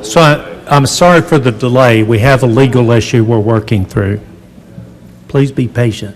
So I'm sorry for the delay. We have a legal issue we're working through. Please be patient.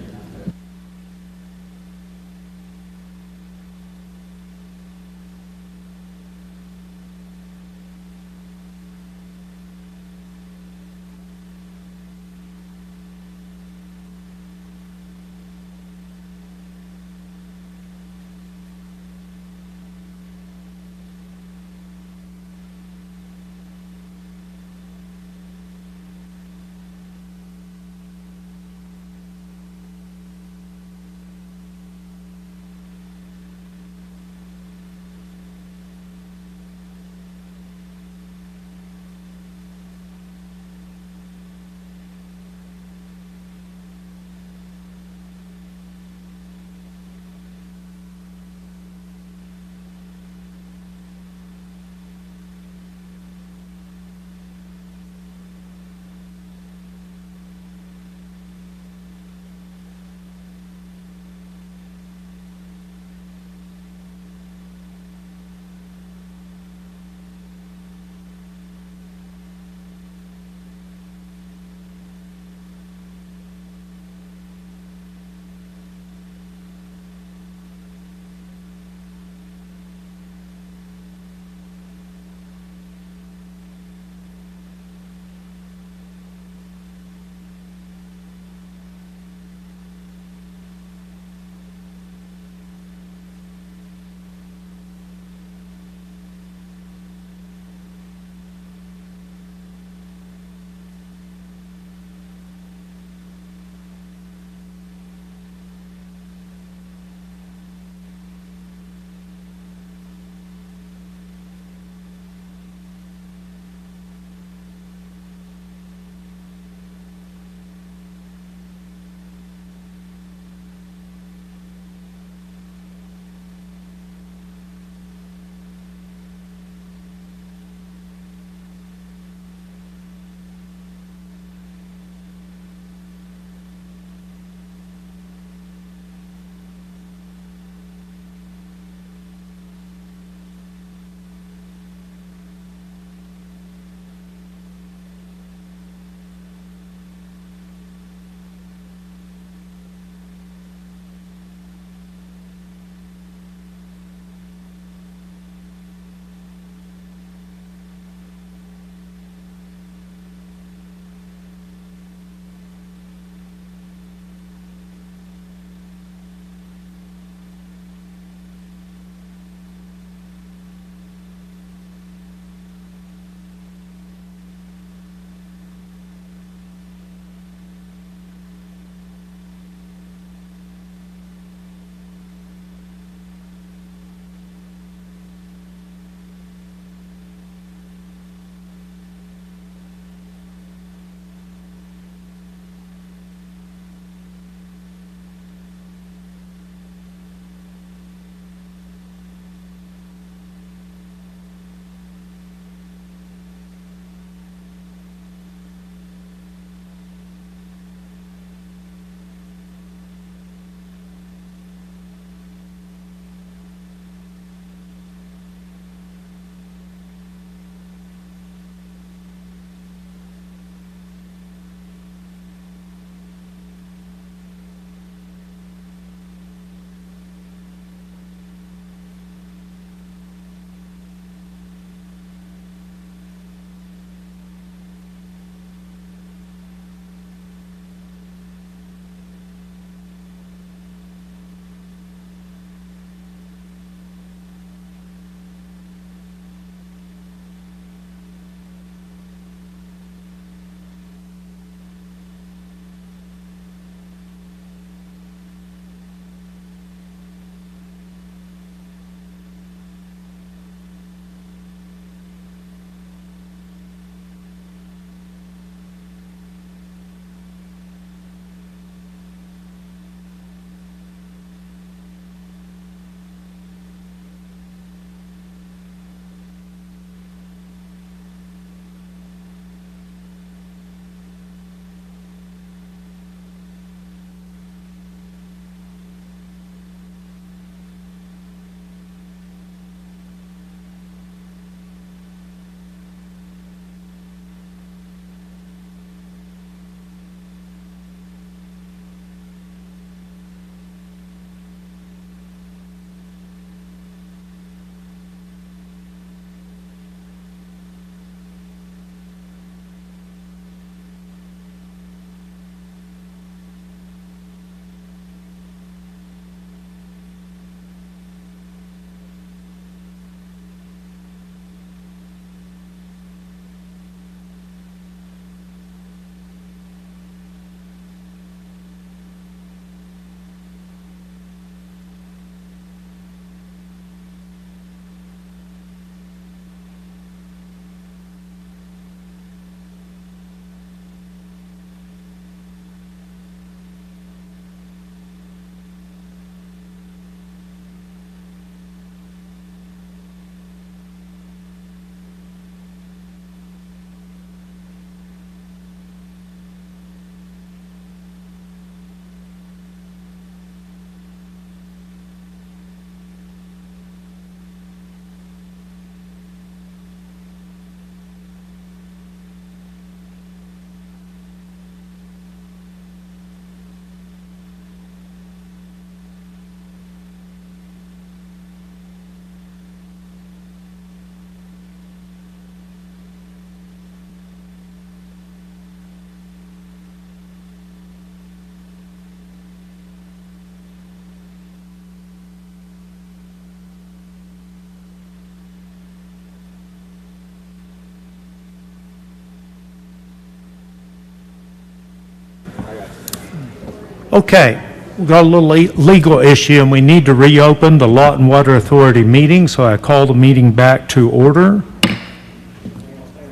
Okay, we've got a little legal issue, and we need to reopen the Lawton Water Authority meeting, so I call the meeting back to order.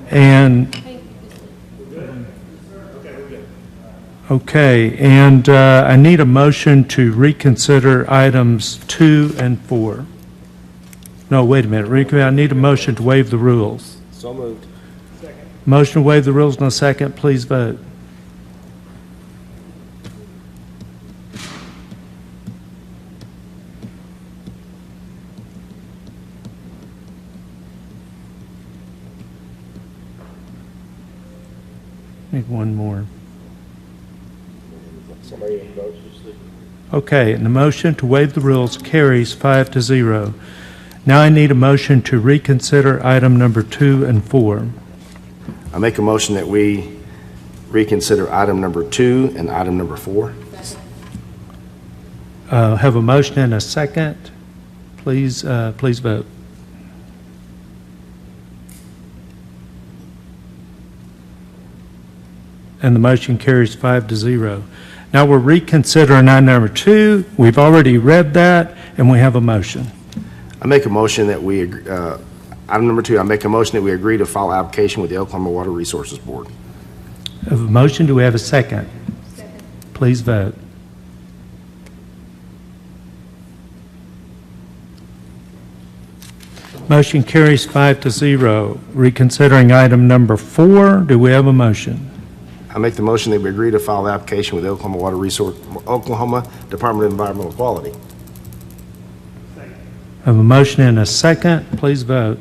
And, okay, and I need a motion to reconsider items 2 and 4. No, wait a minute, I need a motion to waive the rules. So moved. Motion to waive the rules in a second, please vote. Need one more. Somebody vote. Okay, and the motion to waive the rules carries 5-0. Now I need a motion to reconsider item number 2 and 4. I make a motion that we reconsider item number 2 and item number 4. Have a motion and a second. Please vote. And the motion carries 5-0. Now we're reconsidering item number 2. We've already read that, and we have a motion. I make a motion that we, item number 2, I make a motion that we agree to file application with the Oklahoma Water Resources Board. Have a motion, do we have a second? Second. Please vote. Motion carries 5-0. Reconsidering item number 4, do we have a motion? I make the motion that we agree to file the application with the Oklahoma Department of Environmental Quality. Have a motion and a second. Please vote.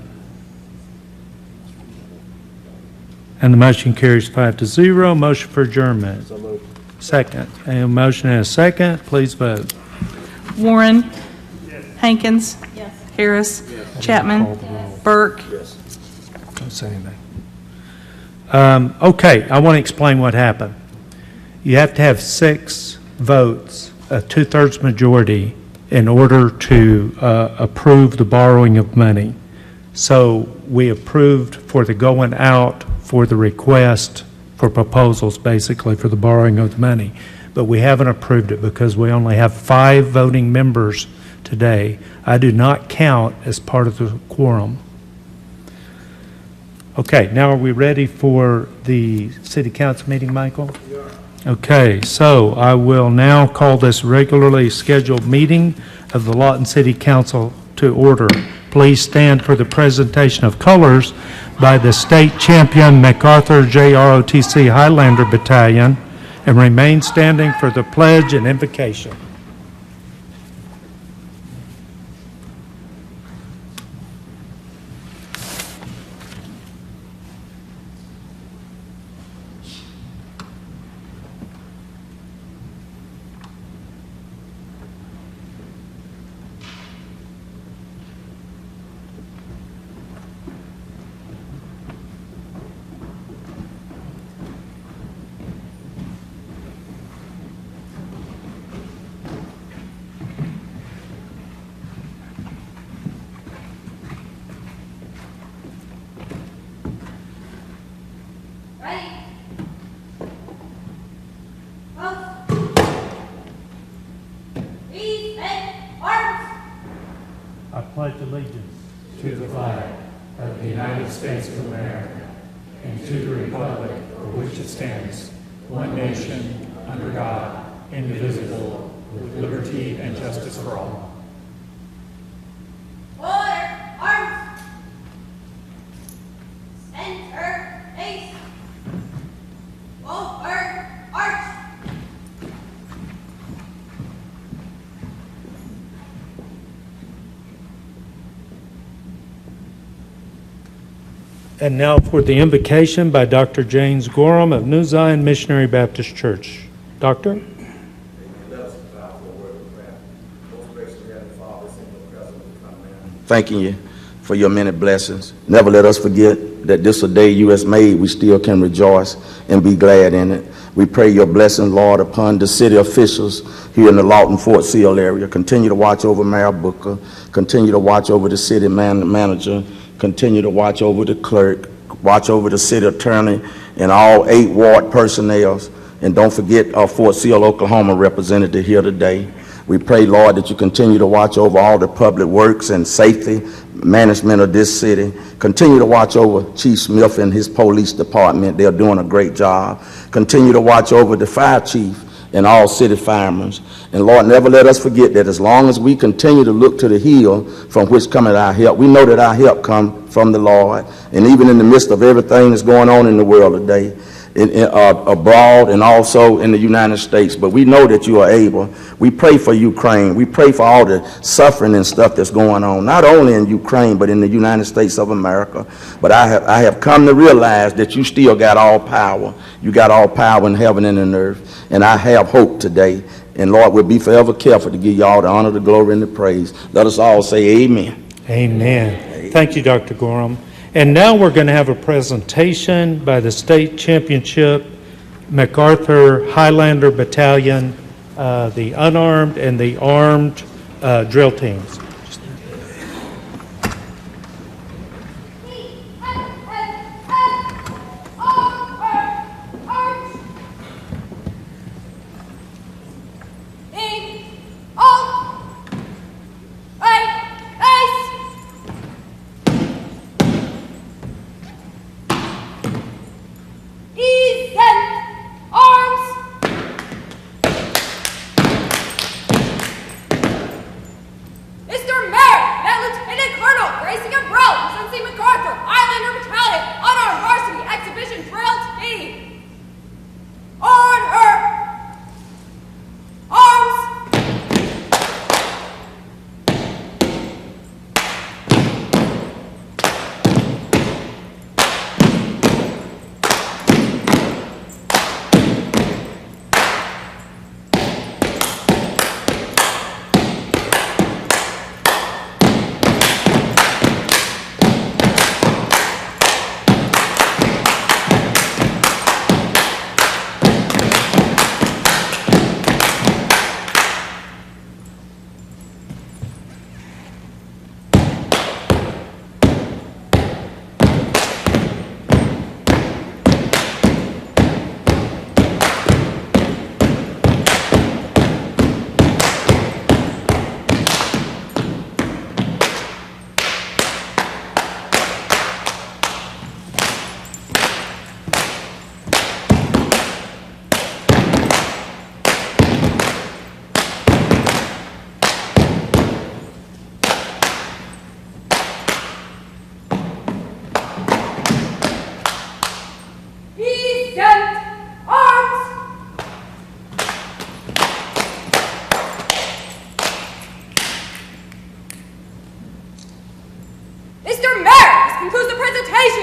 And the motion carries 5-0. Motion for adjournment. So moved. Second. And a motion and a second. Please vote. Warren. Yes. Hankins. Yes. Harris. Yes. Chapman. Yes. Burke. Yes. Don't say anything. Okay, I want to explain what happened. You have to have 6 votes, a 2/3 majority, in order to approve the borrowing of money. So we approved for the going out for the request for proposals, basically, for the borrowing of the money. But we haven't approved it because we only have 5 voting members today. I do not count as part of the quorum. Okay, now are we ready for the city council meeting, Michael? We are. Okay, so I will now call this regularly scheduled meeting of the Lawton City Council to order. Please stand for the presentation of colors by the state champion MacArthur JROTC Highlander Battalion and remain standing for the pledge and invocation. I pledge allegiance to the flag of the United States of America and to the republic for which it stands, one nation, under God, indivisible, with liberty and justice for all. Order, arms, center, face, forward, arch. And now for the invocation by Dr. James Gorham of New Zion Missionary Baptist Church. Doctor? Thanking you for your many blessings. Never let us forget that this is a day you has made. We still can rejoice and be glad in it. We pray your blessing, Lord, upon the city officials here in the Lawton Fort Sill area. Continue to watch over Mayor Booker. Continue to watch over the city manager. Continue to watch over the clerk. Watch over the city attorney and all 8 ward personnel. And don't forget our Fort Sill, Oklahoma representative here today. We pray, Lord, that you continue to watch over all the public works and safety management of this city. Continue to watch over Chief Smith and his police department. They're doing a great job. Continue to watch over the fire chief and all city firemen. And Lord, never let us forget that as long as we continue to look to the hill from which cometh our help, we know that our help comes from the Lord. And even in the midst of everything that's going on in the world today, abroad and also in the United States, but we know that you are able. We pray for Ukraine. We pray for all the suffering and stuff that's going on, not only in Ukraine, but in the United States of America. But I have come to realize that you still got all power. You got all power in heaven and in earth. And I have hope today. And Lord, we'll be forever careful to give you all the honor, the glory, and the praise. Let us all say amen. Amen. Thank you, Dr. Gorham. And now we're going to have a presentation by the State Championship MacArthur Highlander Battalion, the unarmed and the armed drill teams.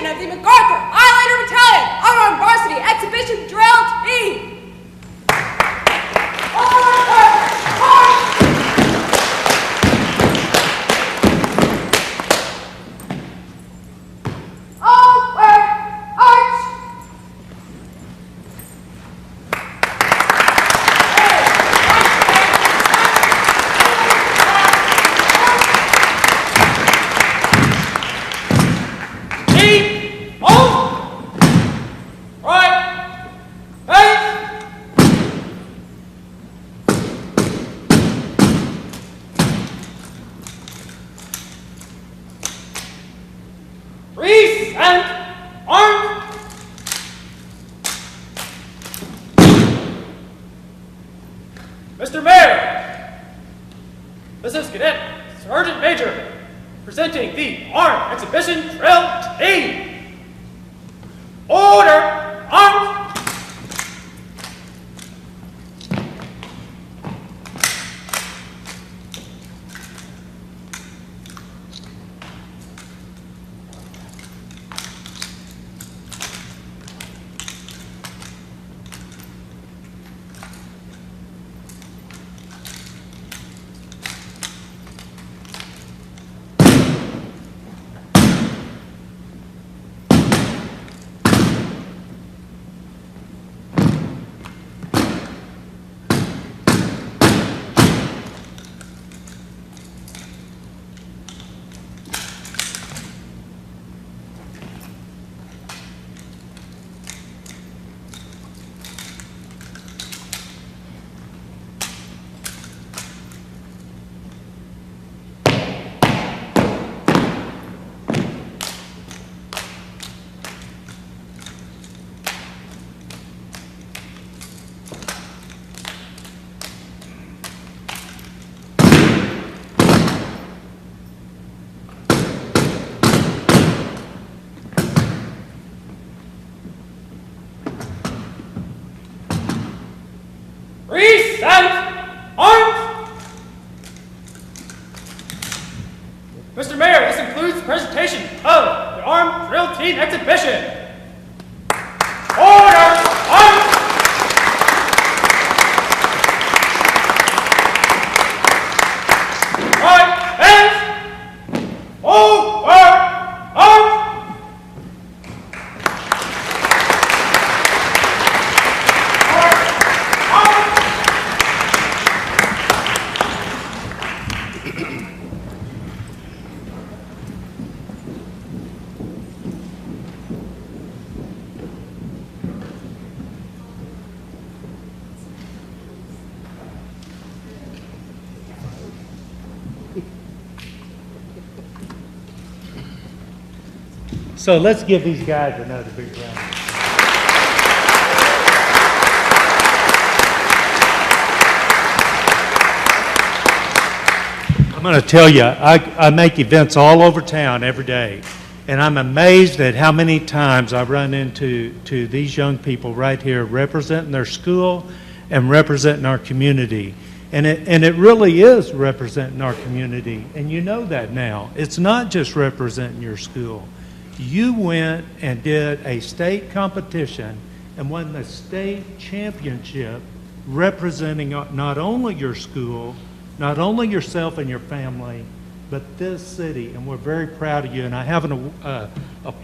Of the MacArthur Highlander Battalion, unarmed varsity exhibition drill team. Mr. Mayor, this is Cadet Sergeant Major presenting the Armed Exhibition Drill Team. Order, arms! present arms. Mr. Mayor, this includes the presentation of the Armed Drill Team exhibition. Order! Arms! Right hands! Over! Arms! So let's give these guys another big round. I'm going to tell you, I make events all over town every day, and I'm amazed at how many times I run into these young people right here representing their school and representing our community. And it really is representing our community, and you know that now. It's not just representing your school. You went and did a state competition and won the state championship representing not only your school, not only yourself and your family, but this city. And we're very proud of you. And I have a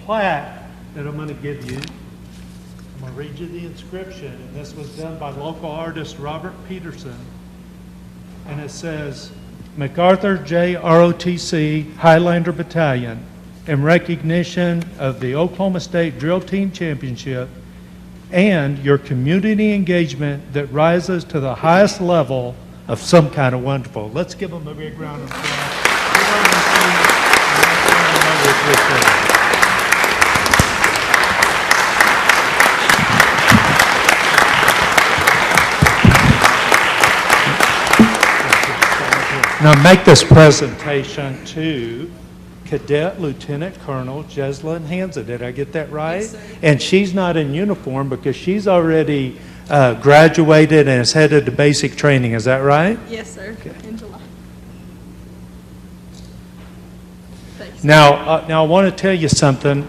plaque that I'm going to give you. I'm going to read you the inscription. And this was done by local artist Robert Peterson. And it says, MacArthur J. ROTC Highlander Battalion, in recognition of the Oklahoma State Drill Team Championship and your community engagement that rises to the highest level of some kind of wonderful. Let's give them a big round of applause. Now make this presentation to Cadet Lieutenant Colonel Jesslyn Hansa. Did I get that right? Yes, sir. And she's not in uniform because she's already graduated and is headed to basic training. Is that right? Yes, sir. In July. Thanks. Now I want to tell you something.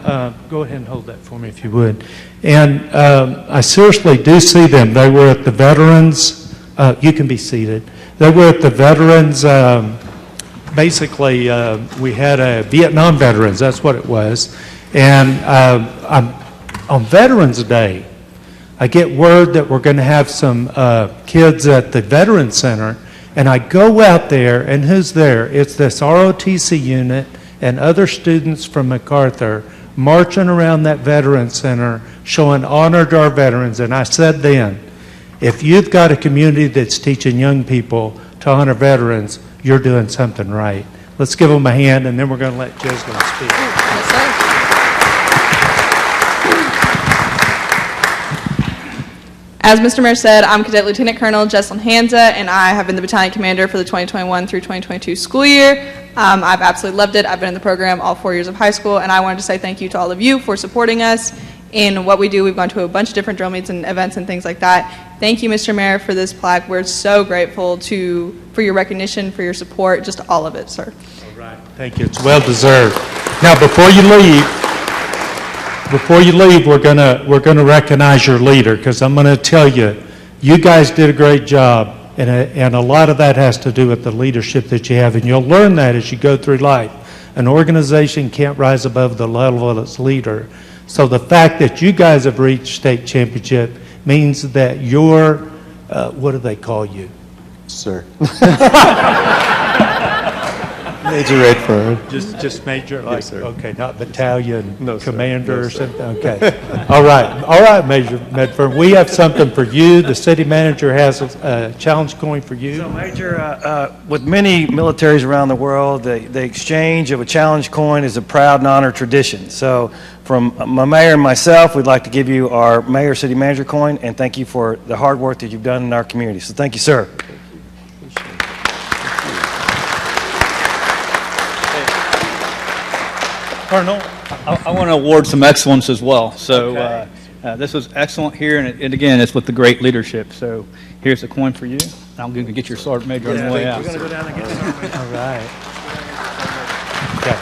Go ahead and hold that for me if you would. And I seriously do see them. They were at the Veterans. You can be seated. They were at the Veterans. Basically, we had a Vietnam veterans. That's what it was. And on Veterans Day, I get word that we're going to have some kids at the Veterans Center, and I go out there, and who's there? It's this ROTC unit and other students from MacArthur marching around that Veterans Center, showing honor to our veterans. And I said then, if you've got a community that's teaching young people to honor veterans, you're doing something right. Let's give them a hand, and then we're going to let Jesslyn speak. Yes, sir. As Mr. Mayor said, I'm Cadet Lieutenant Colonel Jesslyn Hansa, and I have been the battalion commander for the 2021 through 2022 school year. I've absolutely loved it. I've been in the program all 4 years of high school, and I wanted to say thank you to all of you for supporting us in what we do. We've gone to a bunch of different drill meets and events and things like that. Thank you, Mr. Mayor, for this plaque. We're so grateful for your recognition, for your support, just all of it, sir. All right. Thank you. It's well deserved. Now, before you leave, we're gonna recognize your leader, because I'm going to tell you, you guys did a great job, and a lot of that has to do with the leadership that you have, and you'll learn that as you go through life. An organization can't rise above the level of its leader. So the fact that you guys have reached state championship means that you're, what do they call you? Sir. Major Redfern. Just major? Yes, sir. Okay, not battalion No, sir. commander No, or sir. something? Okay. All right, Major Medford. We have something for you. The city manager has a challenge going for you. So, Major, with many militaries around the world, the exchange of a challenge coin is a proud and honored tradition. So, from my mayor and myself, we'd like to give you our mayor city manager coin, and thank you for the hard work that you've done in our community. So, thank you, sir. Colonel? I want to award some excellence as well. So This was excellent here, and again, it's with the great leadership. So here's a coin for you. I'm going to get your sergeant major on the way out. We're going to go down and get the sergeant major. All right. Okay.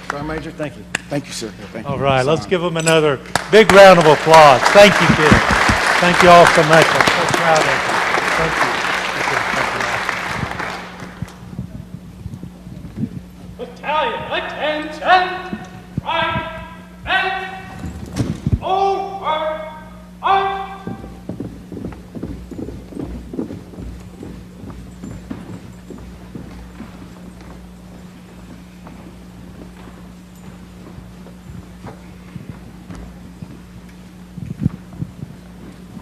Sergeant Major, thank you. Thank you, sir. Thank you. All right, let's give them another big round of applause. Thank you, kids. Thank you all so much. I'm so proud of you. Thank you. Battalion, attention! Right, and over, out.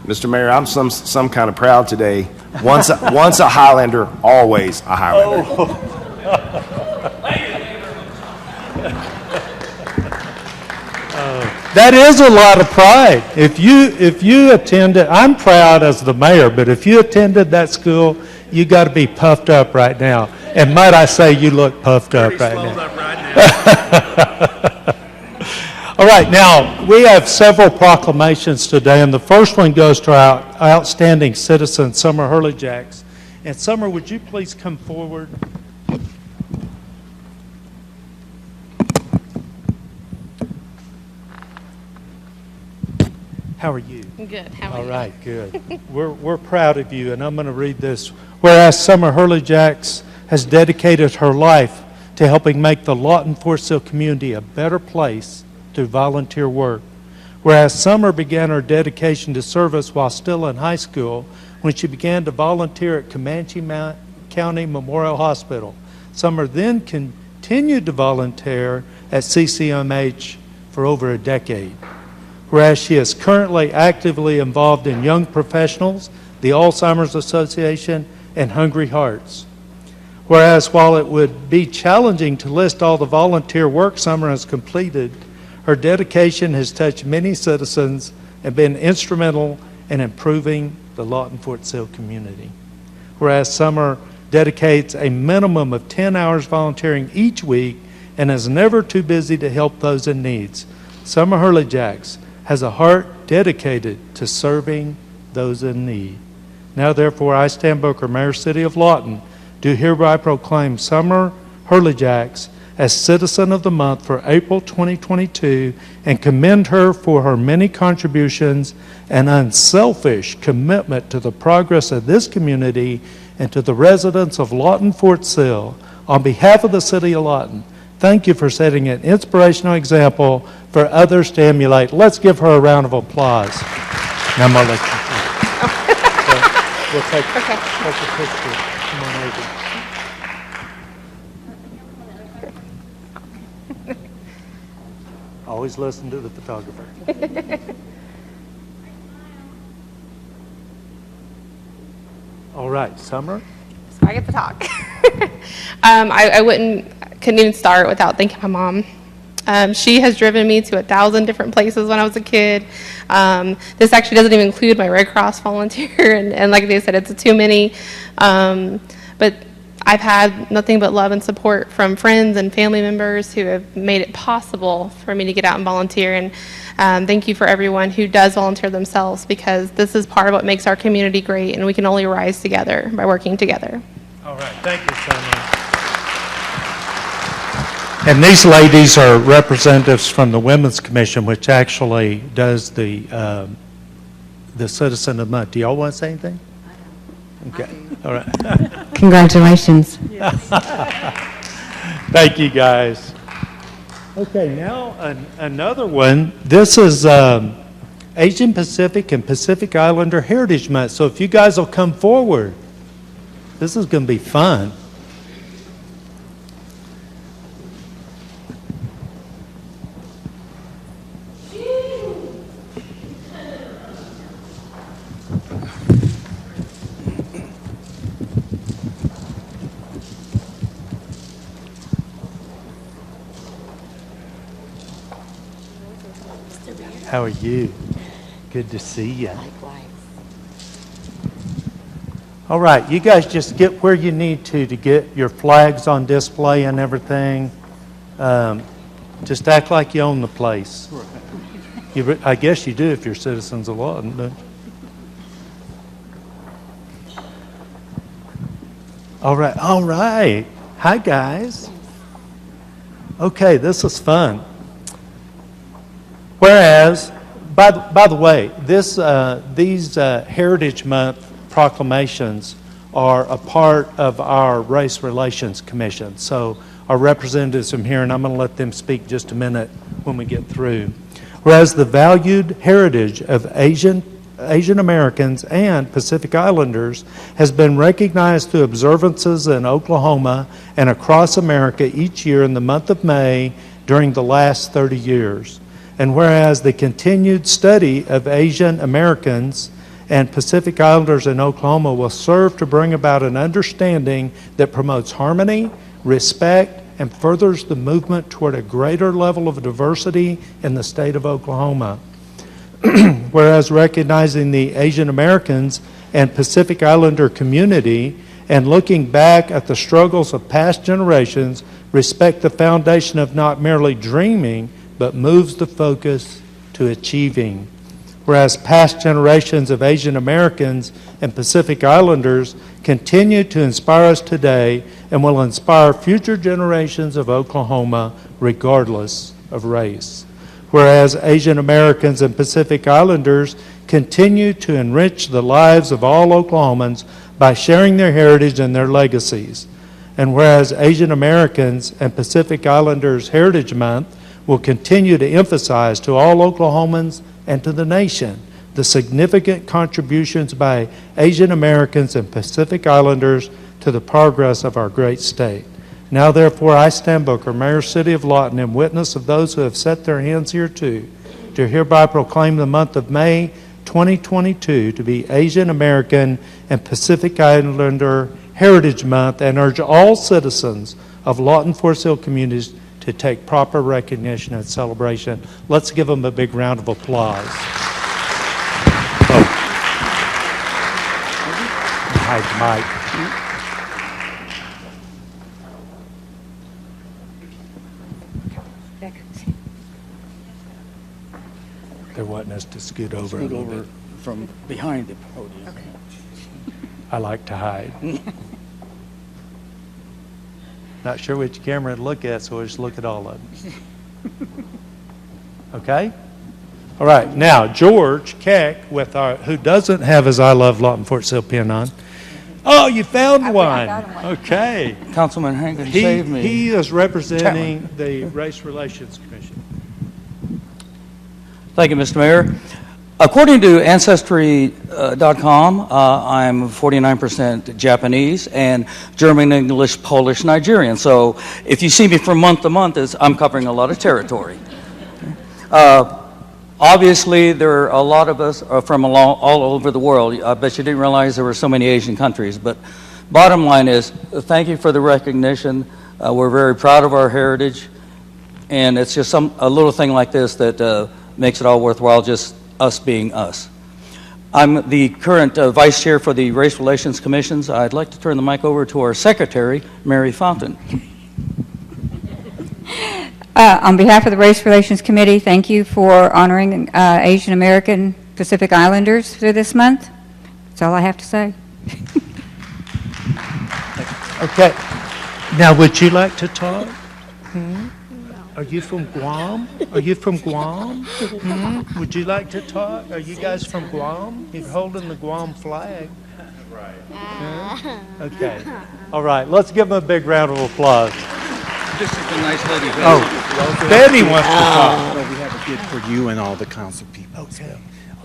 Mr. Mayor, I'm some kind of proud today. Once a Highlander, always a Highlander. That is a lot of pride. If you attended, I'm proud as the mayor, but if you attended that school, you got to be puffed up right now. And might I say, you look puffed up right now. All right, now, we have several proclamations today, and the first one goes to our outstanding citizen, Summer Hurley-Jacks. And Summer, would you please come forward? How are you? Good. How are All you? right, good. We're proud of you, and I'm going to read this. Whereas Summer Hurley-Jacks has dedicated her life to helping make the Lawton Fort Sill community a better place through volunteer work. Whereas Summer began her dedication to service while still in high school when she began to volunteer at Comanche County Memorial Hospital. Summer then continued to volunteer at CCMH for over a decade. Whereas she is currently actively involved in Young Professionals, the Alzheimer's Association, and Hungry Hearts. Whereas while it would be challenging to list all the volunteer work Summer has completed, her dedication has touched many citizens and been instrumental in improving the Lawton Fort Sill community. Whereas Summer dedicates a minimum of 10 hours volunteering each week and is never too busy to help those in need. Summer Hurley-Jacks has a heart dedicated to serving those in need. Now, therefore, I, Stan Booker, Mayor, City of Lawton, do hereby proclaim Summer Hurley-Jacks as Citizen of the Month for April 2022 and commend her for her many contributions and unselfish commitment to the progress of this community and to the residents of Lawton Fort Sill. On behalf of the City of Lawton, thank you for setting an inspirational example for others to emulate. Let's give her a round of applause. Now I'm going to let you. We'll take a picture. Come on over. Always listen to the photographer. All right, Summer. So I get to talk. Couldn't even start without thanking my mom. She has driven me to 1,000 different places when I was a kid. This actually doesn't even include my Red Cross volunteer, and like they said, it's too many. But I've had nothing but love and support from friends and family members who have made it possible for me to get out and volunteer. And thank you for everyone who does volunteer themselves, because this is part of what makes our community great, and we can only rise together by working together. All right, thank you, Summer. And these ladies are representatives from the Women's Commission, which actually does the Citizen of the Month. Do y'all want to say anything? Okay, all right. Congratulations. Thank you, guys. Okay, now another one. This is Asian Pacific and Pacific Islander Heritage Month. So if you guys will come forward, this is going to be fun. How are you? Good to see you. Likewise. All right, you guys just get where you need to get your flags on display and everything. Just act like you own the place. I guess you do if you're citizens of Lawton, don't you? All right. Hi, guys. Okay, this is fun. Whereas, by the way, these Heritage Month proclamations are a part of our Race Relations Commission. So our representatives from here, and I'm going to let them speak just a minute when we get through. Whereas the valued heritage of Asian Americans and Pacific Islanders has been recognized through observances in Oklahoma and across America each year in the month of May during the last 30 years. And whereas the continued study of Asian Americans and Pacific Islanders in Oklahoma will serve to bring about an understanding that promotes harmony, respect, and furthers the movement toward a greater level of diversity in the state of Oklahoma. Whereas recognizing the Asian Americans and Pacific Islander community and looking back at the struggles of past generations respect the foundation of not merely dreaming, but moves the focus to achieving. Whereas past generations of Asian Americans and Pacific Islanders continue to inspire us today and will inspire future generations of Oklahoma regardless of race. Whereas Asian Americans and Pacific Islanders continue to enrich the lives of all Oklahomans by sharing their heritage and their legacies. And whereas Asian Americans and Pacific Islanders Heritage Month will continue to emphasize to all Oklahomans and to the nation the significant contributions by Asian Americans and Pacific Islanders to the progress of our great state. Now, therefore, I, Stan Booker, Mayor, City of Lawton, and witness of those who have set their hands here too, do hereby proclaim the month of May 2022 to be Asian American and Pacific Islander Heritage Month and urge all citizens of Lawton Forest Hill communities to take proper recognition and celebration. Let's give them a big round of applause. Hi, Mike. They're wanting us to scoot over a little bit. From behind the podium. Okay. I like to hide. Not sure which camera to look at, so we'll just look at all of them. Okay? All right. Now, George Keck, who doesn't have his I Love Lawton Fort Sill pin on. Oh, you found one. Okay. Councilman Hankins saved me. He is representing the Race Relations Commission. Thank you, Mr. Mayor. According to Ancestry.com, I'm 49% Japanese and German, English, Polish, Nigerian. So if you see me from month to month, I'm covering a lot of territory. Obviously, there are a lot of us from all over the world. I bet you didn't realize there were so many Asian countries. But bottom line is, thank you for the recognition. We're very proud of our heritage. And it's just a little thing like this that makes it all worthwhile, just us being us. I'm the current vice chair for the Race Relations Commissions. I'd like to turn the mic over to our secretary, Mary Fountain. On behalf of the Race Relations Committee, thank you for honoring Asian American Pacific Islanders through this month. That's all I have to say. Okay. Now, would you like to talk? Are you from Guam? Are you from Guam? Would you like to talk? Are you guys from Guam? You're holding the Guam flag. Right. Okay. All right. Let's give them a big round of applause. This is the nice lady. Oh, Betty wants to talk. So we have a gift for you and all the council people. Okay.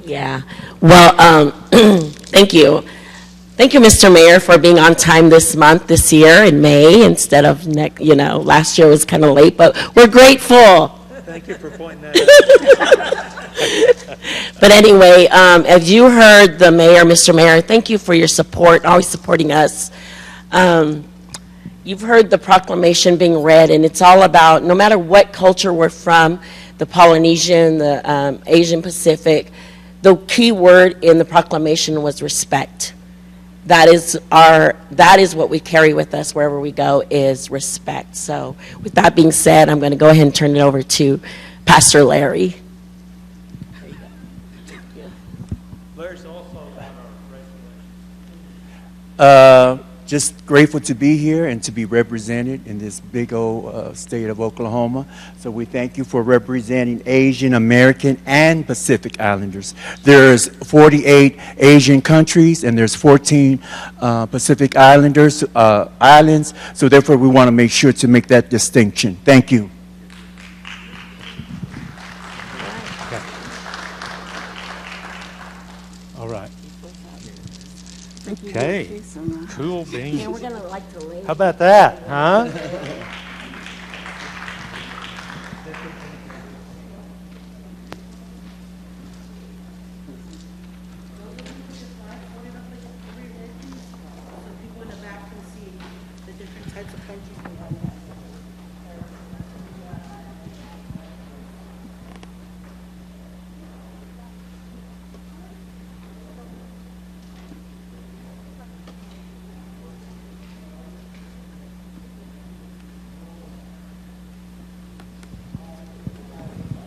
Yeah. Well, thank you. Thank you, Mr. Mayor, for being on time this year in May instead of last year was kind of late, but we're grateful. Thank you for pointing that out. But anyway, as you heard the mayor, Mr. Mayor, thank you for your support, always supporting us. You've heard the proclamation being read, and it's all about, no matter what culture we're from, the Polynesian, the Asian Pacific, the key word in the proclamation was respect. that is what we carry with us wherever we go, is respect. So with that being said, I'm going to go ahead and turn it over to Pastor Larry. Just grateful to be here and to be represented in this big old state of Oklahoma. So we thank you for representing Asian American and Pacific Islanders. There's 48 Asian countries and there's 14 Pacific Islanders islands. So therefore, we want to make sure to make that distinction. Thank you. All right. Okay, cool beans. Yeah, we're gonna like to lay. How about that, huh?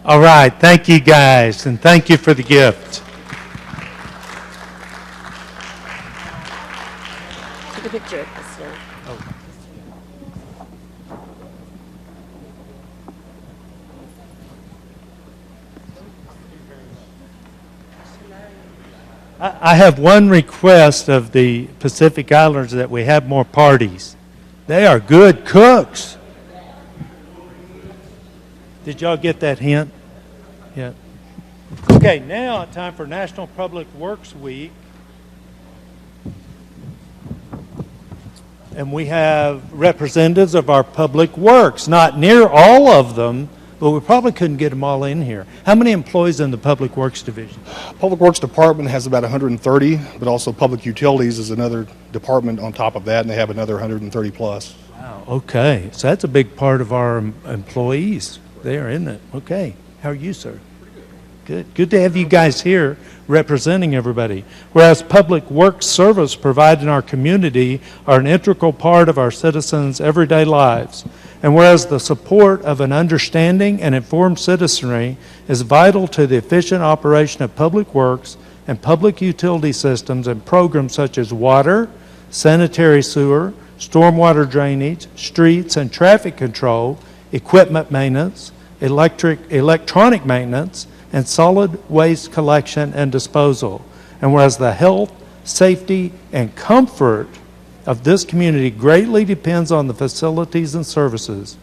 All right, thank you guys, and thank you for the gift. Take a picture of this, sir. I have one request of the Pacific Islanders, that we have more parties. They are good cooks. Did y'all get that hint? Yeah. Okay, now time for National Public Works Week. And we have representatives of our public works. Not near all of them, but we probably couldn't get them all in here. How many employees in the Public Works Division? Public Works Department has about 130, but also Public Utilities is another department on top of that, and they have another 130 plus. Wow, okay. So that's a big part of our employees there, isn't it? Okay. How are you, sir? Good. Good to have you guys here representing everybody. Whereas public works service provided in our community are an integral part of our citizens' everyday lives. And whereas the support of an understanding and informed citizenry is vital to the efficient operation of public works and public utility systems and programs such as water, sanitary sewer, stormwater drainage, streets and traffic control, equipment maintenance, electronic maintenance, and solid waste collection and disposal. And whereas the health, safety, and comfort of this community greatly depends on the facilities and services,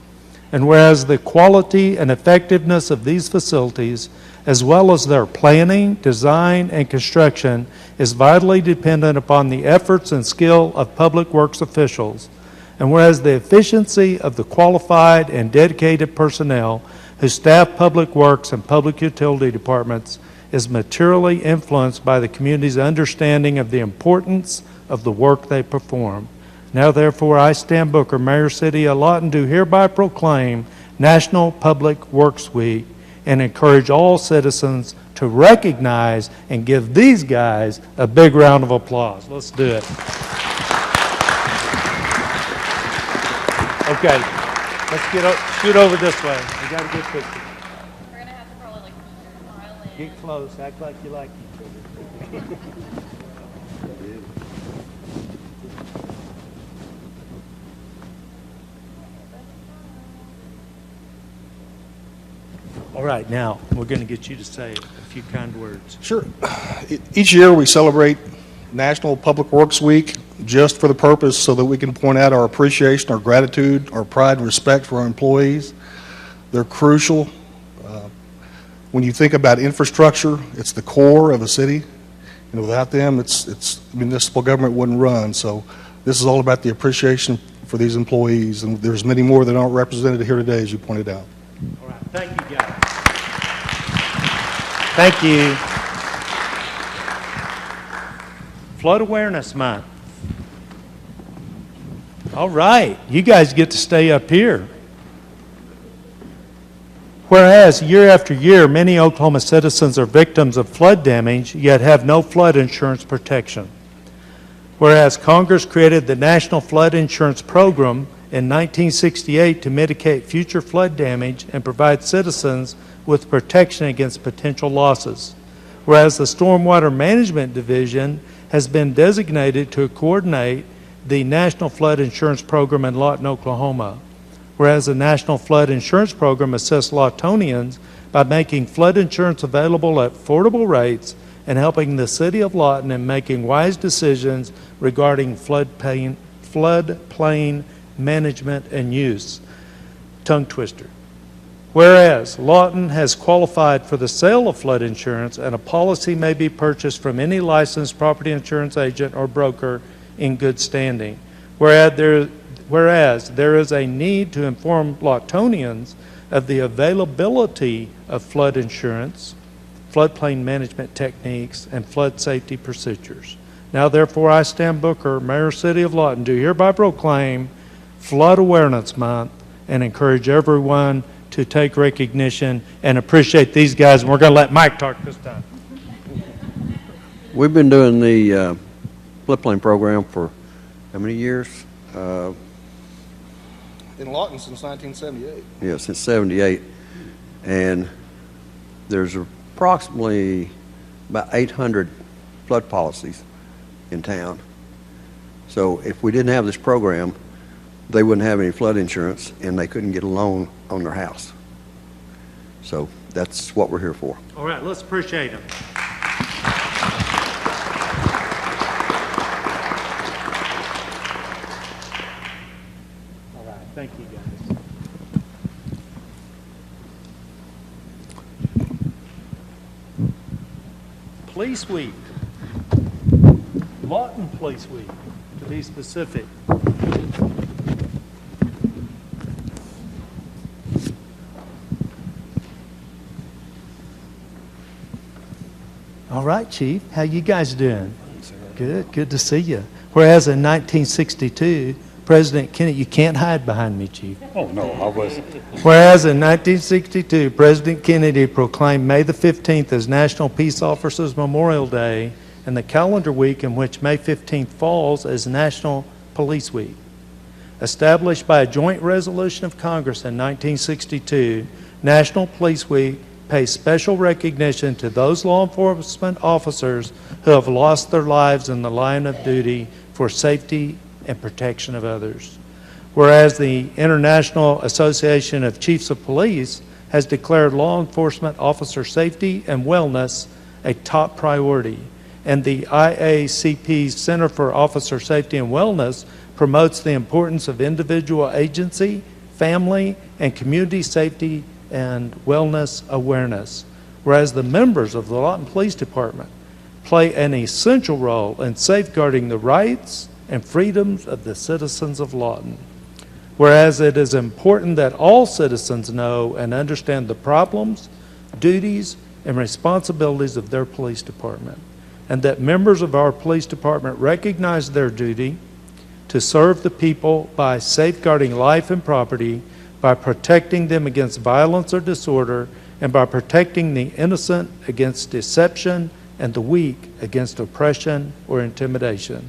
and whereas the quality and effectiveness of these facilities, as well as their planning, design, and construction, is vitally dependent upon the efforts and skill of public works officials, and whereas the efficiency of the qualified and dedicated personnel who staff public works and public utility departments is materially influenced by the community's understanding of the importance of the work they perform. Now, therefore, I, Stan Booker, Mayor City of Lawton, do hereby proclaim National Public Works Week and encourage all citizens to recognize and give these guys a big round of applause. Let's do it. Okay, let's shoot over this way. We got a good picture. We're going to have to probably smile in. Get close, act like you like each other. All right, now we're going to get you to say a few kind words. Sure. Each year we celebrate National Public Works Week just for the purpose so that we can point out our appreciation, our gratitude, our pride and respect for our employees. They're crucial. When you think about infrastructure, it's the core of a city. And without them, it's municipal government wouldn't run. So this is all about the appreciation for these employees. And there's many more that aren't represented here today, as you pointed out. All right, thank you, guys. Thank you. Flood Awareness Month. All right, you guys get to stay up here. Whereas year after year, many Oklahoma citizens are victims of flood damage, yet have no flood insurance protection. Whereas Congress created the National Flood Insurance Program in 1968 to mitigate future flood damage and provide citizens with protection against potential losses. Whereas the Stormwater Management Division has been designated to coordinate the National Flood Insurance Program in Lawton, Oklahoma. Whereas the National Flood Insurance Program assists Lawtonians by making flood insurance available at affordable rates and helping the city of Lawton in making wise decisions regarding floodplain management and use. Tongue twister. Whereas Lawton has qualified for the sale of flood insurance and a policy may be purchased from any licensed property insurance agent or broker in good standing. Whereas there is a need to inform Lawtonians of the availability of flood insurance, floodplain management techniques, and flood safety procedures. Now therefore I, Stan Booker, Mayor City of Lawton, do hereby proclaim Flood Awareness Month and encourage everyone to take recognition and appreciate these guys. And we're going to let Mike talk this time. We've been doing the floodplain program for how many years? In Lawton since 1978. Yeah, since 78. And there's approximately about 800 flood policies in town. So if we didn't have this program, they wouldn't have any flood insurance and they couldn't get a loan on their house. So that's what we're here for. All right, let's appreciate them. All right, thank you guys. Police Week. Lawton Police Week, to be specific. All right, Chief. How you guys doing? Good. Good to see you. Whereas in 1962, President Kennedy, you can't hide behind me, Chief. Oh, no, I wasn't. Whereas in 1962, President Kennedy proclaimed May the 15th as National Peace Officers Memorial Day and the calendar week in which May 15th falls as National Police Week. Established by a joint resolution of Congress in 1962, National Police Week pays special recognition to those law enforcement officers who have lost their lives in the line of duty for safety and protection of others. Whereas the International Association of Chiefs of Police has declared law enforcement officer safety and wellness a top priority, and the IACP's Center for Officer Safety and Wellness promotes the importance of individual agency, family, and community safety and wellness awareness, whereas the members of the Lawton Police Department play an essential role in safeguarding the rights and freedoms of the citizens of Lawton. Whereas it is important that all citizens know and understand the problems, duties, and responsibilities of their police department, and that members of our police department recognize their duty to serve the people by safeguarding life and property, by protecting them against violence or disorder, and by protecting the innocent against deception and the weak against oppression or intimidation.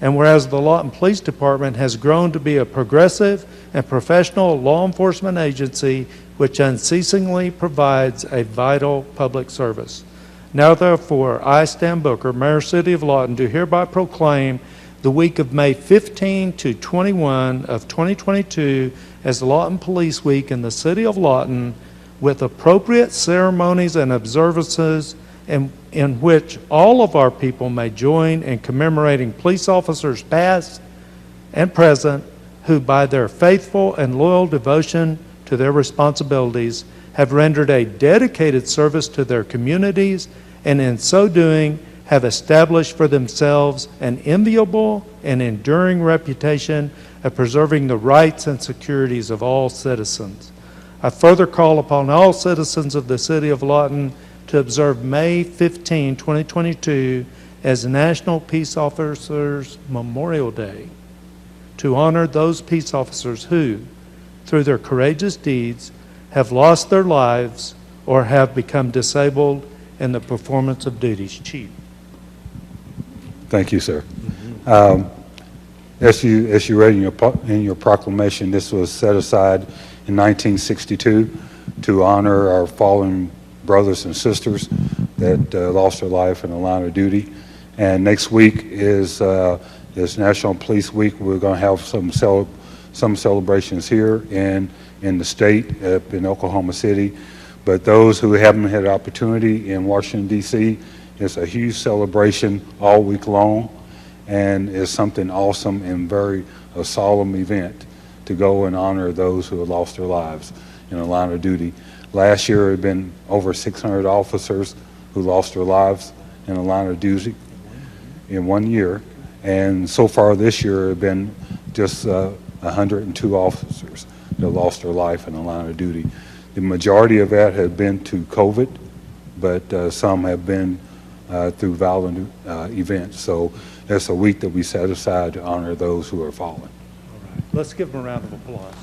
And whereas the Lawton Police Department has grown to be a progressive and professional law enforcement agency which unceasingly provides a vital public service. Now therefore, I, Stan Booker, Mayor City of Lawton, do hereby proclaim the week of May 15 to 21 of 2022 as Lawton Police Week in the City of Lawton, with appropriate ceremonies and observances in which all of our people may join in commemorating police officers past and present who by their faithful and loyal devotion to their responsibilities have rendered a dedicated service to their communities and in so doing have established for themselves an enviable and enduring reputation of preserving the rights and securities of all citizens. I further call upon all citizens of the City of Lawton to observe May 15, 2022 as National Peace Officers Memorial Day, to honor those peace officers who, through their courageous deeds, have lost their lives or have become disabled in the performance of duties. Chief. Thank you, sir. As you read in your proclamation, this was set aside in 1962 to honor our fallen brothers and sisters that lost their life in the line of duty. And next week is National Police Week. We're going to have some celebrations here in the state, up in Oklahoma City. But those who haven't had the opportunity in Washington, D.C., it's a huge celebration all week long, and it's something awesome and a solemn event to go and honor those who have lost their lives in the line of duty. Last year, there had been over 600 officers who lost their lives in the line of duty in 1 year, and so far this year, there have been just 102 officers that lost their life in the line of duty. The majority of that has been to COVID, but some have been through violent events. So that's a week that we set aside to honor those who are fallen. All right. Let's give them a round of applause.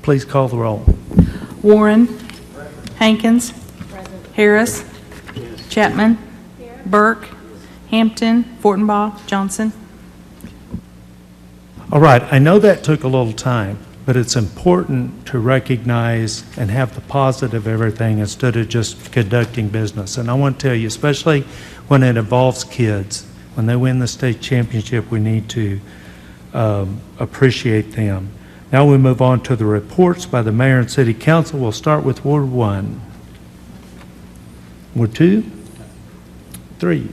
Please call the roll. Warren. Hankins. Harris. Chapman. Burke. Hampton. Fortenbaugh. Johnson. All right, I know that took a little time, but it's important to recognize and have the positive everything instead of just conducting business. And I want to tell you, especially when it involves kids, when they win the state championship, we need to appreciate them. Now we move on to the reports by the mayor and city council. We'll start with Ward 1. Ward 2? 3?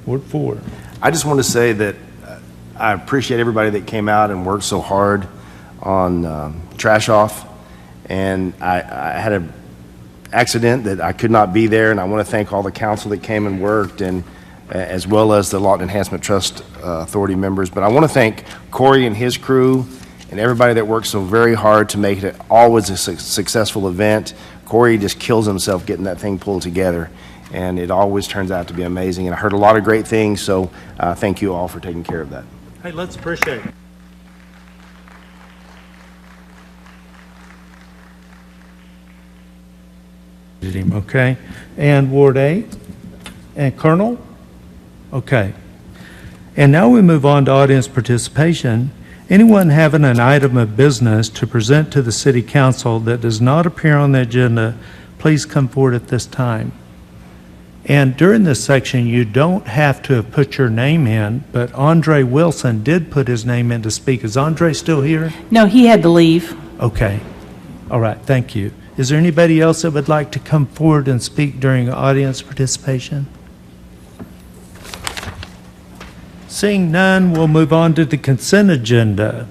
Ward 4? I just want to say that I appreciate everybody that came out and worked so hard on Trash Off. And I had an accident that I could not be there, and I want to thank all the council that came and worked, and as well as the Lawton Enhancement Trust Authority members. But I want to thank Corey and his crew and everybody that worked so very hard to make it always a successful event. Corey just kills himself getting that thing pulled together, and it always turns out to be amazing. And I heard a lot of great things, so thank you all for taking care of that. Hey, let's appreciate it. Okay. And Ward 8? And Colonel? Okay. And now we move on to audience participation. Anyone having an item of business to present to the City Council that does not appear on the agenda, please come forward at this time. And during this section, you don't have to have put your name in, but Andre Wilson did put his name in to speak. Is Andre still here? No, he had to leave. Okay. All right, thank you. Is there anybody else that would like to come forward and speak during audience participation? Seeing none, we'll move on to the consent agenda.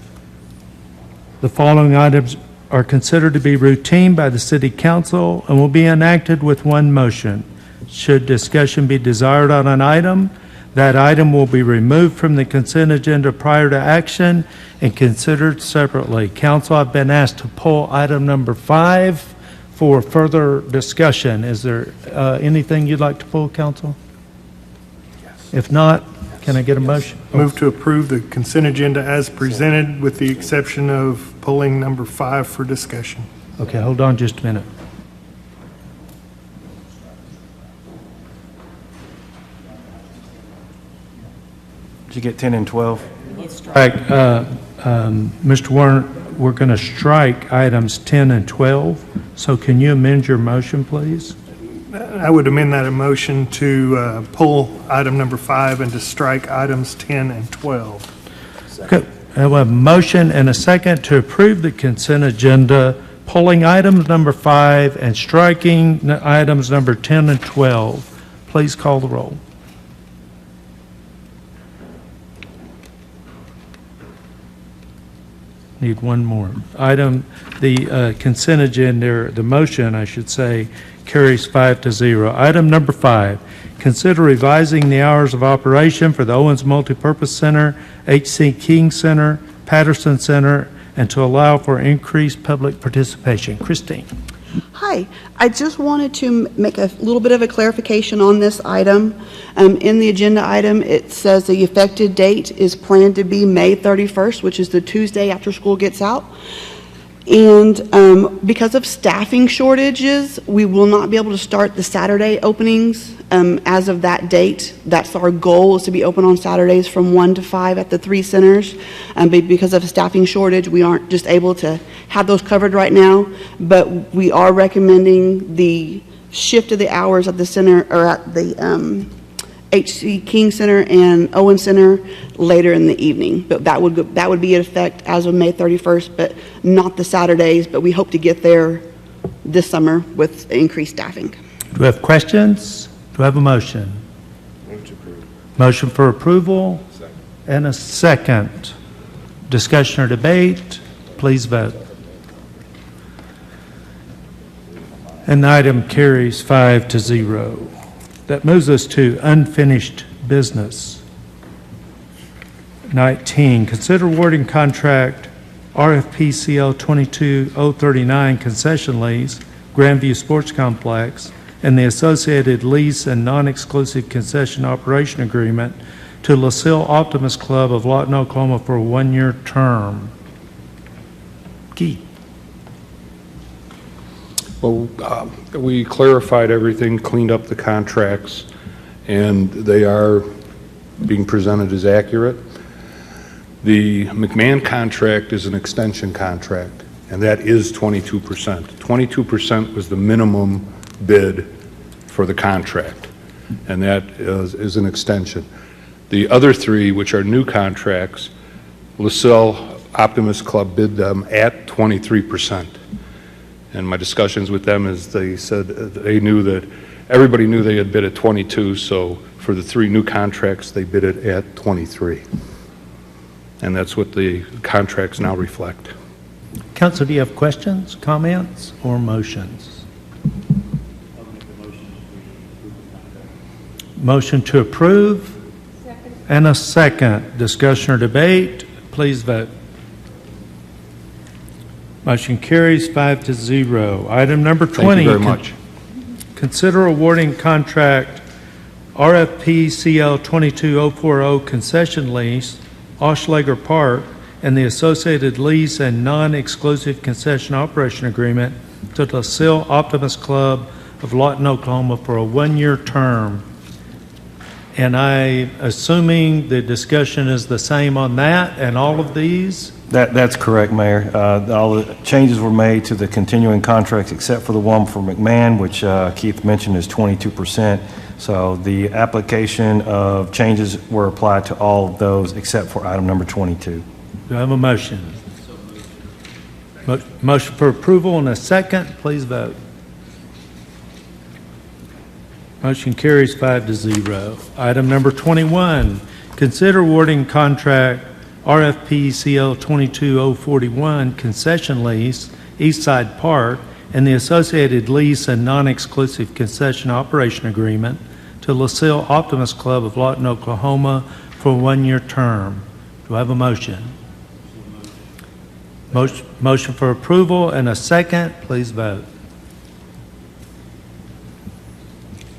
The following items are considered to be routine by the City Council and will be enacted with one motion. Should discussion be desired on an item, that item will be removed from the consent agenda prior to action and considered separately. Council, I've been asked to pull item number 5 for further discussion. Is there anything you'd like to pull, Council? Yes. If not, can I get a motion? Move to approve the consent agenda as presented with the exception of pulling number 5 for discussion. Okay, hold on just a minute. Did you get 10 and 12? Strike, Mr. Warner, we're going to strike items 10 and 12. So can you amend your motion, please? I would amend that motion to pull item number 5 and to strike items 10 and 12. Okay. I have a motion and a second to approve the consent agenda, pulling items number 5 and striking items number 10 and 12. Please call the roll. Need one more. Item, the consent agenda, the motion, I should say, carries 5-0. Item number 5, consider revising the hours of operation for the Owens Multipurpose Center, H.C. King Center, Patterson Center, and to allow for increased public participation. Christine. Hi, I just wanted to make a little bit of a clarification on this item. In the agenda item, it says the effective date is planned to be May 31st, which is the Tuesday after school gets out. And because of staffing shortages, we will not be able to start the Saturday openings as of that date. That's our goal, is to be open on Saturdays from 1 to 5 at the 3 centers. But because of a staffing shortage, we aren't just able to have those covered right now. But we are recommending the shift of the hours at the center, or at the H.C. King Center and Owen Center later in the evening. But that would be in effect as of May 31st, but not the Saturdays. But we hope to get there this summer with increased staffing. Do we have questions? Do I have a motion? Move to approve. Motion for approval and a second. Discussion or debate? Please vote. And the item carries 5-0. That moves us to unfinished business. 19, consider awarding contract RFPCL 22039 concession lease, Grandview Sports Complex, and the associated lease and non-exclusive concession operation agreement to LaSalle Optimist Club of Lawton, Oklahoma for a 1-year term. Keith. Well, we clarified everything, cleaned up the contracts, and they are being presented as accurate. The McMahon contract is an extension contract, and that is 22%. 22% was the minimum bid for the contract, and that is an extension. The other 3, which are new contracts, LaSalle Optimist Club bid them at 23%. And my discussions with them is they said they knew that everybody knew they had bid at 22, so for the 3 new contracts, they bid it at 23. And that's what the contracts now reflect. Council, do you have questions, comments, or motions? Motion to approve and a second. Discussion or debate? Please vote. Motion carries 5-0. Item number 20. Thank you very much. Consider awarding contract RFPCL 22040 concession lease, Oshleger Park, and the associated lease and non-exclusive concession operation agreement to LaSalle Optimist Club of Lawton, Oklahoma for a 1-year term. And assuming the discussion is the same on that and all of these? That's correct, Mayor. All the changes were made to the continuing contracts except for the one for McMahon, which Keith mentioned is 22%. So the application of changes were applied to all of those except for item number 22. Do I have a motion? Motion for approval and a second. Please vote. Motion carries 5-0. Item number 21, consider awarding contract RFPCL 22041 concession lease, Eastside Park, and the associated lease and non-exclusive concession operation agreement to LaSalle Optimist Club of Lawton, Oklahoma for a 1-year term. Do I have a motion? Motion for approval and a second. Please vote.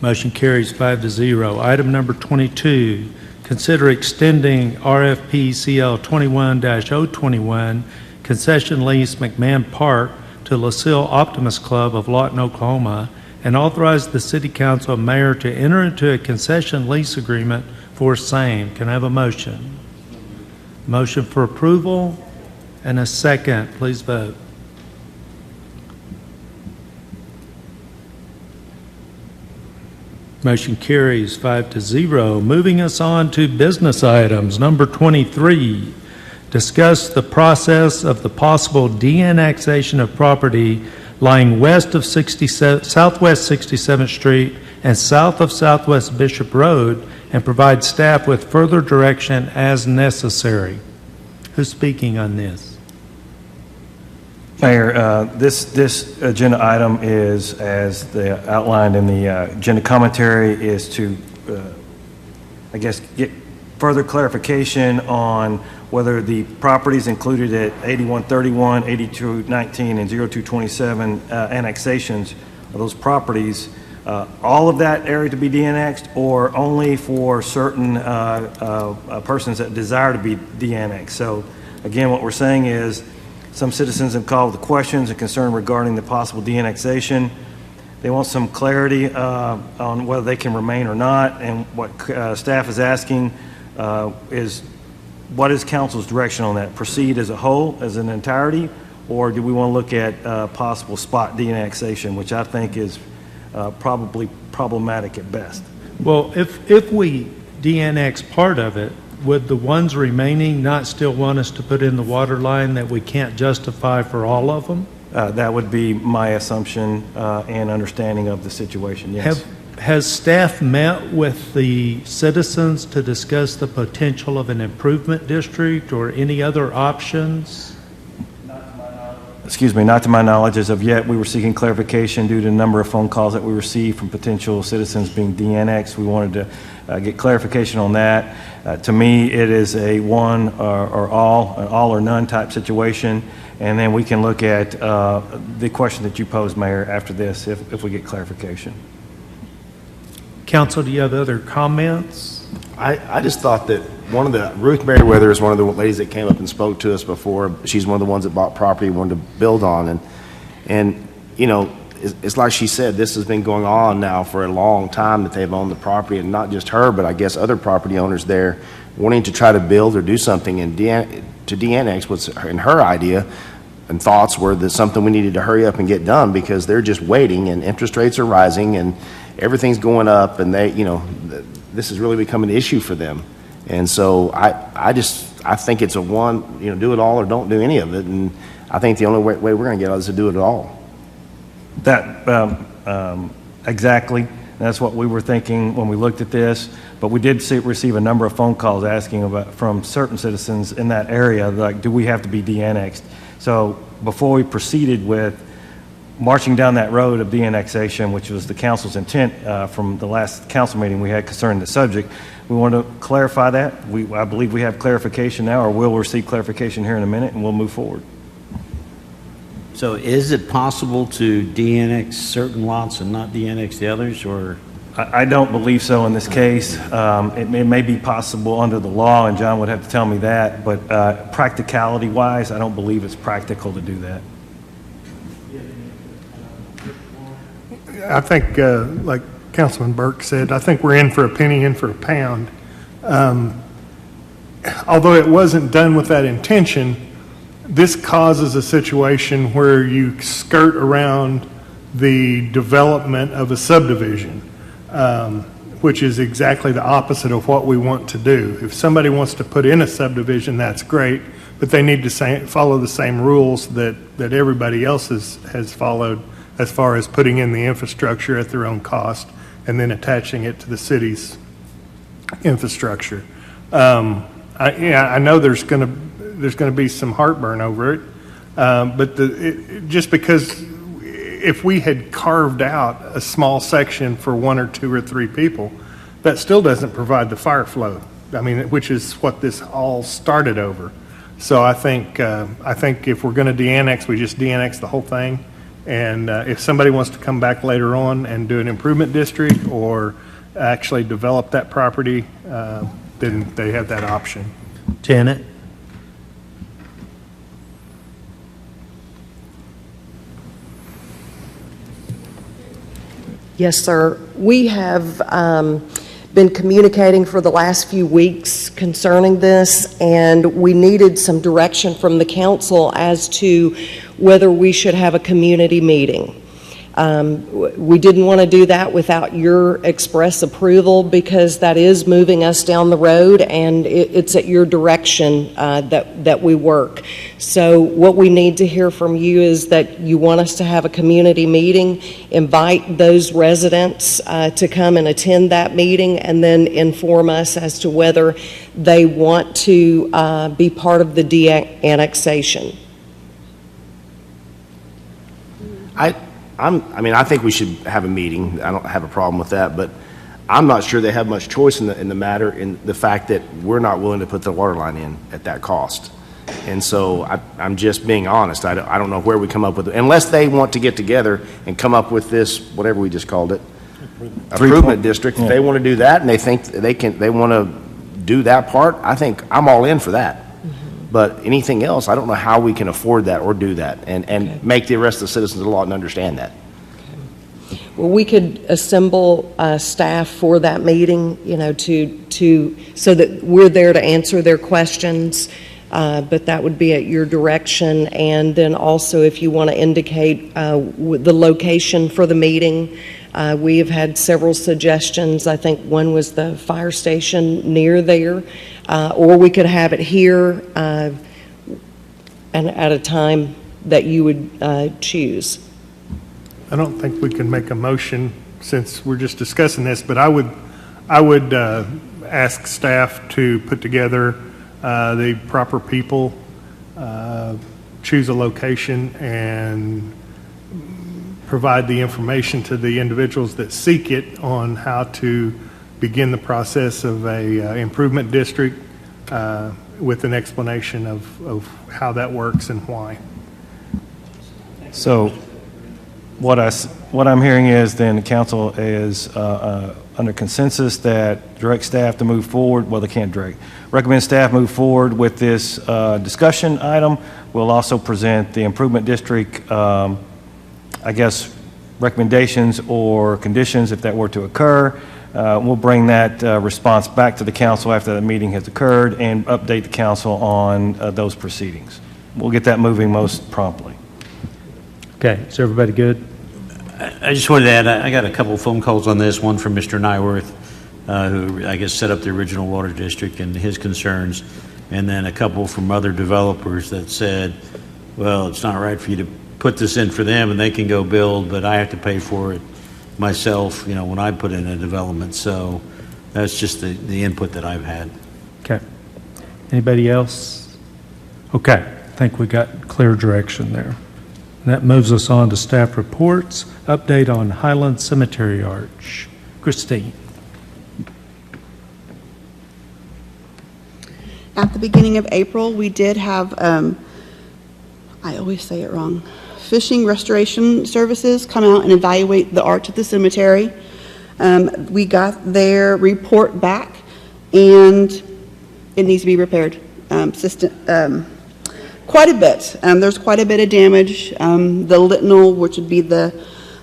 Motion carries 5-0. Item number 22, consider extending RFPCL 21-021 concession lease McMahon Park to LaSalle Optimist Club of Lawton, Oklahoma, and authorize the City Council and Mayor to enter into a concession lease agreement for same. Can I have a motion? Motion for approval and a second. Please vote. Motion carries 5-0. Moving us on to business items. Number 23, discuss the process of the possible de-annexation of property lying west of Southwest 67th Street and south of Southwest Bishop Road, and provide staff with further direction as necessary. Who's speaking on this? Mayor, this agenda item is, as outlined in the agenda commentary, is to, I guess, get further clarification on whether the properties included at 8131, 8219, and 0227 annexations of those properties, all of that area to be de-annexed, or only for certain persons that desire to be de-annexed. So again, what we're saying is some citizens have called the questions and concern regarding the possible de-annexation. They want some clarity on whether they can remain or not, and what staff is asking is, what is council's direction on that? Proceed as a whole, as an entirety, or do we want to look at possible spot de-annexation, which I think is probably problematic at best? Well, if we de-annex part of it, would the ones remaining not still want us to put in the water line that we can't justify for all of them? That would be my assumption and understanding of the situation, yes. Has staff met with the citizens to discuss the potential of an improvement district or any other options? Excuse me, not to my knowledge. As of yet, we were seeking clarification due to the number of phone calls that we received from potential citizens being de-annexed. We wanted to get clarification on that. To me, it is a one or all, an all or none type situation. And then we can look at the question that you posed, Mayor, after this, if we get clarification. Council, do you have other comments? I just thought that Ruth Merriweather is one of the ladies that came up and spoke to us before. She's one of the ones that bought property, wanted to build on. And you know, it's like she said, this has been going on now for a long time that they've owned the property, and not just her, but I guess other property owners there wanting to try to build or do something, and to de-annex was, in her idea and thoughts, were that something we needed to hurry up and get done because they're just waiting, and interest rates are rising and everything's going up, and they, you know, this has really become an issue for them. And so I think it's a one, you know, do it all or don't do any of it. And I think the only way we're going to get out is to do it all. That exactly. That's what we were thinking when we looked at this. But we did receive a number of phone calls asking about, from certain citizens in that area, like, do we have to be de-annexed? So before we proceeded with marching down that road of de-annexation, which was the council's intent from the last council meeting we had concerning the subject, we want to clarify that. I believe we have clarification now, or will receive clarification here in a minute, and we'll move forward. So is it possible to de-annex certain lots and not de-annex the others, or? I don't believe so in this case. It may be possible under the law, and John would have to tell me that, but practicality-wise, I don't believe it's practical to do that. I think, like Councilman Burke said, I think we're in for a penny, in for a pound. Although it wasn't done with that intention, this causes a situation where you skirt around the development of a subdivision, which is exactly the opposite of what we want to do. If somebody wants to put in a subdivision, that's great, but they need to follow the same rules that everybody else has followed, as far as putting in the infrastructure at their own cost and then attaching it to the city's infrastructure. I know there's going to be some heartburn over it, but just because if we had carved out a small section for 1 or 2 or 3 people, that still doesn't provide the fire flow. I mean, which is what this all started over. So I think if we're going to de-annex, we just de-annex the whole thing. And if somebody wants to come back later on and do an improvement district or actually develop that property, then they have that option. Janet? Yes, sir. We have been communicating for the last few weeks concerning this, and we needed some direction from the council as to whether we should have a community meeting. We didn't want to do that without your express approval because that is moving us down the road, and it's at your direction that we work. So what we need to hear from you is that you want us to have a community meeting, invite those residents to come and attend that meeting, and then inform us as to whether they want to be part of the de-annexation. I think we should have a meeting. I don't have a problem with that, but I'm not sure they have much choice in the matter, in the fact that we're not willing to put the water line in at that cost. And so I'm just being honest. I don't know where we come up with it, unless they want to get together and come up with this, whatever we just called it, improvement district. If they want to do that and they think they want to do that part, I think I'm all in for that. But anything else, I don't know how we can afford that or do that and make the rest of the citizens of the lot and understand that. Well, we could assemble staff for that meeting, so that we're there to answer their questions, but that would be at your direction. And then also, if you want to indicate the location for the meeting, we have had several suggestions. I think one was the fire station near there, or we could have it here and at a time that you would choose. I don't think we can make a motion since we're just discussing this, but I would ask staff to put together the proper people, choose a location, and provide the information to the individuals that seek it on how to begin the process of a improvement district with an explanation of how that works and why. So what I'm hearing is then the council is under consensus that direct staff to move forward. Well, they can't direct. Recommend staff move forward with this discussion item. We'll also present the improvement district, recommendations or conditions if that were to occur. We'll bring that response back to the council after the meeting has occurred and update the council on those proceedings. We'll get that moving most promptly. Okay, is everybody good? I just wanted to add, I got a couple phone calls on this, one from Mr. Nyworth, who I guess set up the original water district and his concerns, and then a couple from other developers that said, well, it's not right for you to put this in for them and they can go build, but I have to pay for it myself, when I put in a development. So that's just the input that I've had. Okay. Anybody else? Okay, I think we got clear direction there. And that moves us on to staff reports. Update on Highland Cemetery Arch. Christine. At the beginning of April, we did have, I always say it wrong, Fishing Restoration Services come out and evaluate the arch at the cemetery. We got their report back, and it needs to be repaired. Quite a bit. There's quite a bit of damage. The litinal, which would be the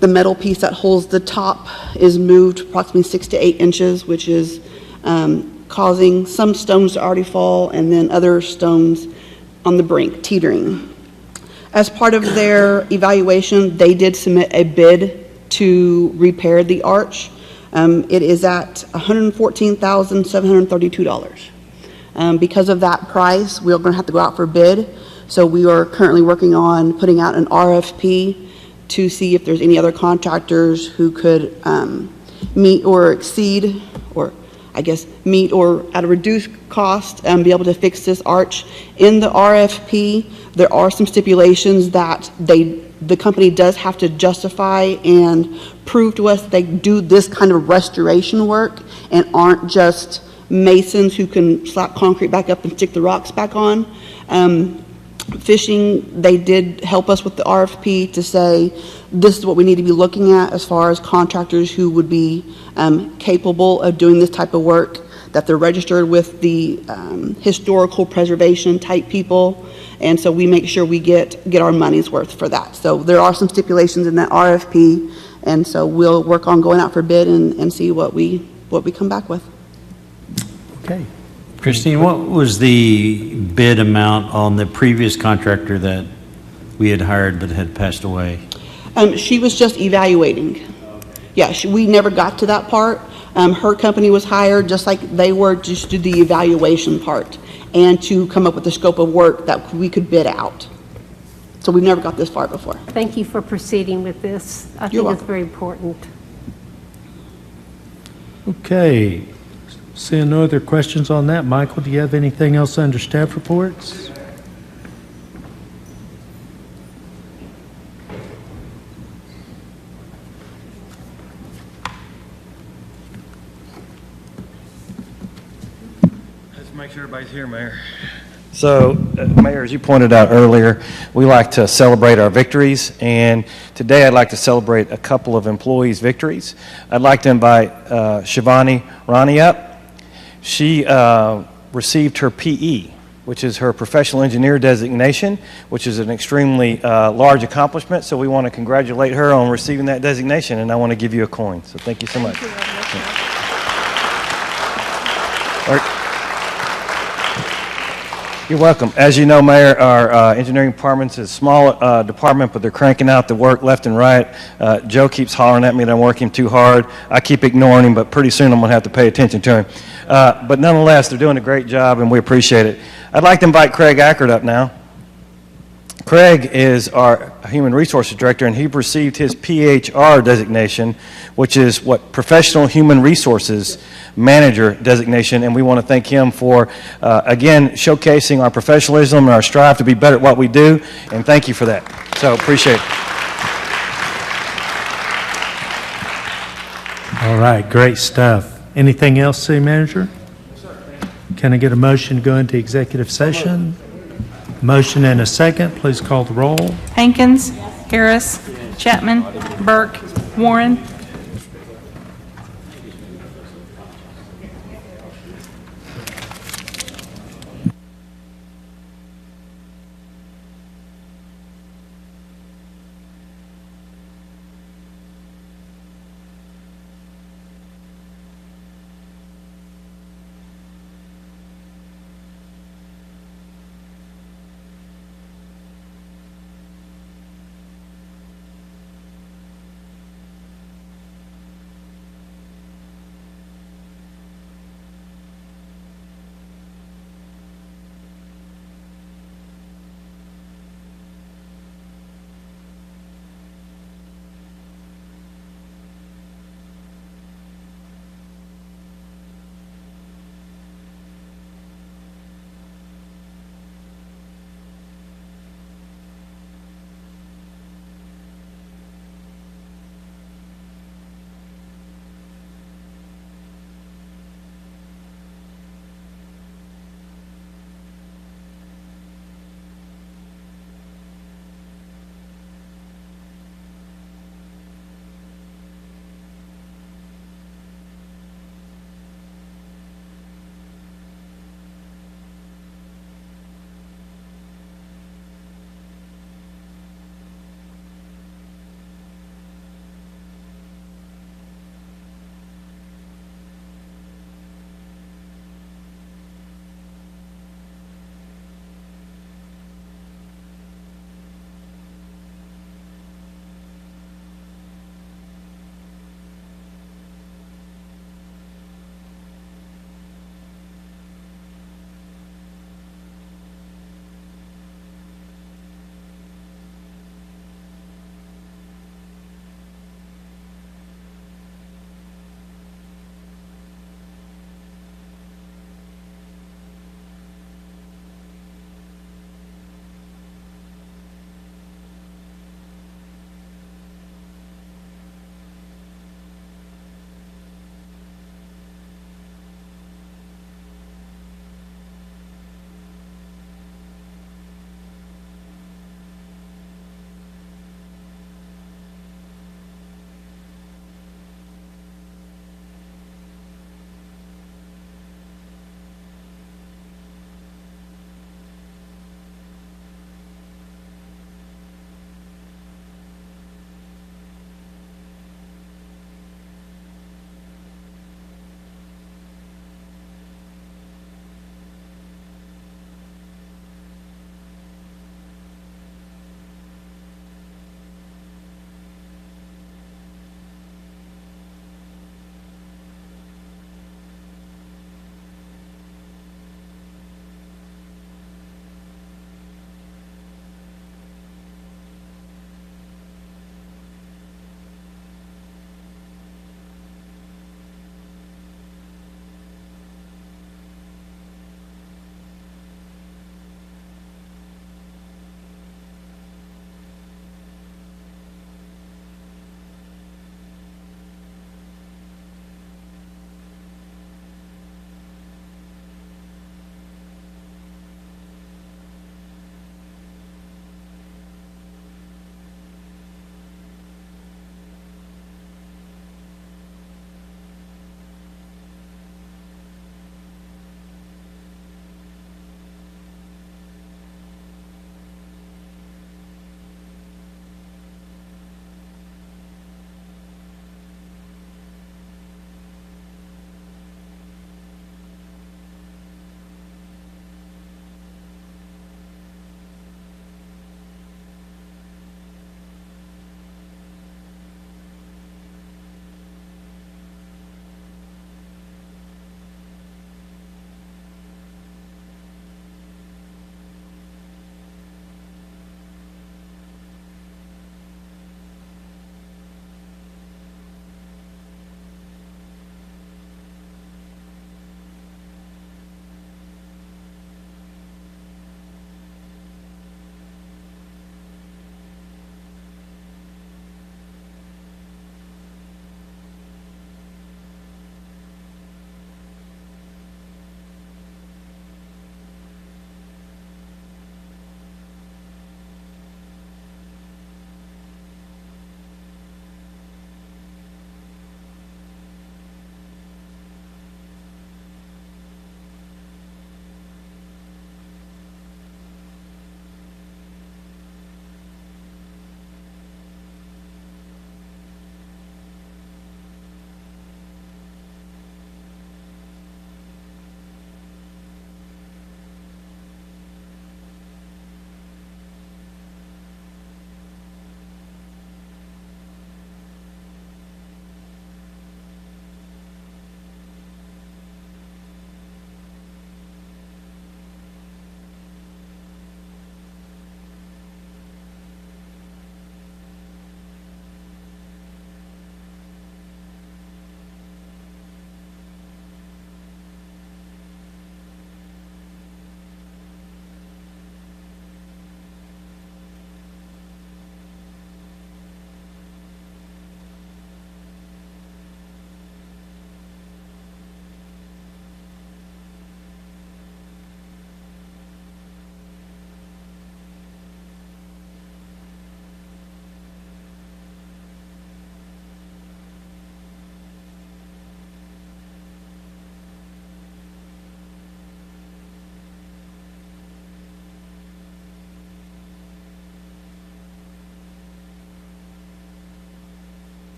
metal piece that holds the top, is moved approximately 6 to 8 inches, which is causing some stones to already fall and then other stones on the brink, teetering. As part of their evaluation, they did submit a bid to repair the arch. It is at $114,732. Because of that price, we're going to have to go out for bid. So we are currently working on putting out an RFP to see if there's any other contractors who could meet or exceed, or meet or at a reduced cost be able to fix this arch. In the RFP, there are some stipulations that the company does have to justify and prove to us they do this kind of restoration work and aren't just masons who can slap concrete back up and stick the rocks back on. Fishing, they did help us with the RFP to say this is what we need to be looking at as far as contractors who would be capable of doing this type of work, that they're registered with the historical preservation type people, and so we make sure we get our money's worth for that. So there are some stipulations in that RFP, and so we'll work on going out for bid and see what we come back with. Okay. Christine, what was the bid amount on the previous contractor that we had hired but had passed away? She was just evaluating. Yeah, we never got to that part. Her company was hired just like they were, just to do the evaluation part and to come up with the scope of work that we could bid out. So we've never got this far before. Thank you for proceeding with this. I think it's very important. Okay. Seeing no other questions on that, Michael, do you have anything else under staff reports? make sure everybody's here, Mayor. So, Mayor, as you pointed out earlier, we like to celebrate our victories, and today I'd like to celebrate a couple of employees' victories. I'd like to invite Shivani Rani up. She received her PE, which is her professional engineer designation, which is an extremely large accomplishment, so we want to congratulate her on receiving that designation, and I want to give you a coin. So thank you so much. You're welcome. As you know, Mayor, our engineering department's a small department, but they're cranking out the work left and right. Joe keeps hollering at me that I'm working too hard. I keep ignoring him, but pretty soon I'm going to have to pay attention to him. But nonetheless, they're doing a great job, and we appreciate it. I'd like to invite Craig Ackert up now. Craig is our Human Resources Director, and he received his PHR designation, which is what Professional Human Resources Manager designation, and we want to thank him for, again, showcasing our professionalism and our strive to be better at what we do, and thank you for that. So, appreciate it. All right, great stuff. Anything else, City Manager? Can I get a motion to go into executive session? Motion and a second. Please call the roll. Hankins. Harris. Chapman. Burke. Warren.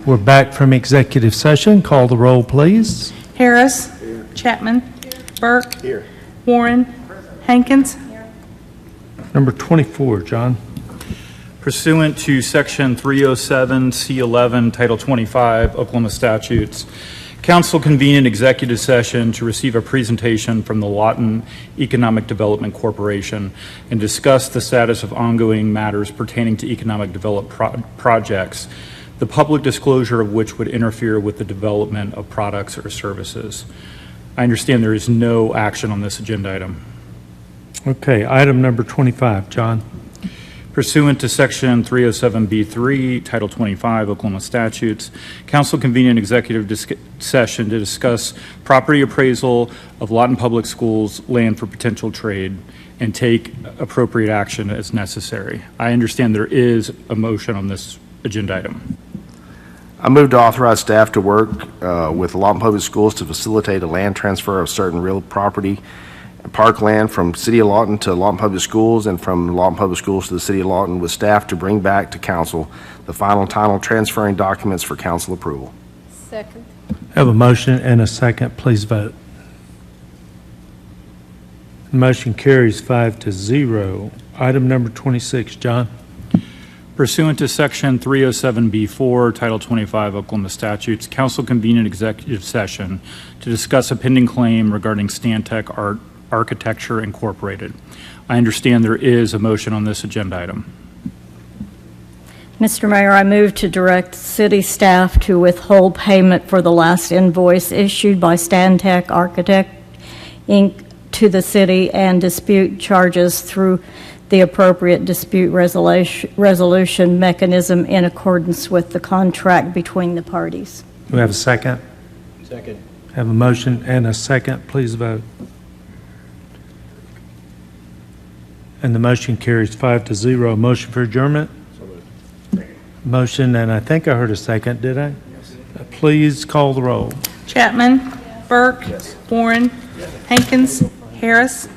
We're back from executive session. Call the roll, please. Harris. Chapman. Burke. Warren. Hankins. Number 24, John. Pursuant to Section 307 C11, Title 25 Oklahoma statutes, council convened an executive session to receive a presentation from the Lawton Economic Development Corporation and discuss the status of ongoing matters pertaining to economic development projects, the public disclosure of which would interfere with the development of products or services. I understand there is no action on this agenda item. Okay, item number 25, John. Pursuant to Section 307B3, Title 25 Oklahoma statutes, council convened an executive session to discuss property appraisal of Lawton Public Schools land for potential trade and take appropriate action as necessary. I understand there is a motion on this agenda item. I move to authorize staff to work with Lawton Public Schools to facilitate a land transfer of certain real property and parkland from City of Lawton to Lawton Public Schools and from Lawton Public Schools to the City of Lawton, with staff to bring back to council the final title transferring documents for council approval. Second. Have a motion and a second. Please vote. Motion carries 5-0. Item number 26, John. Pursuant to Section 307B4, Title 25 Oklahoma statutes, council convened an executive session to discuss a pending claim regarding Stantec Architecture Incorporated. I understand there is a motion on this agenda item. Mr. Mayor, I move to direct city staff to withhold payment for the last invoice issued by Stantec Architect, Inc. to the city and dispute charges through the appropriate dispute resolution mechanism in accordance with the contract between the parties. Do we have a second? Second. Have a motion and a second. Please vote. And the motion carries 5-0. Motion for adjournment? Motion, and I think I heard a second, did I? Yes. Please call the roll. Chapman. Burke. Warren. Hankins. Harris.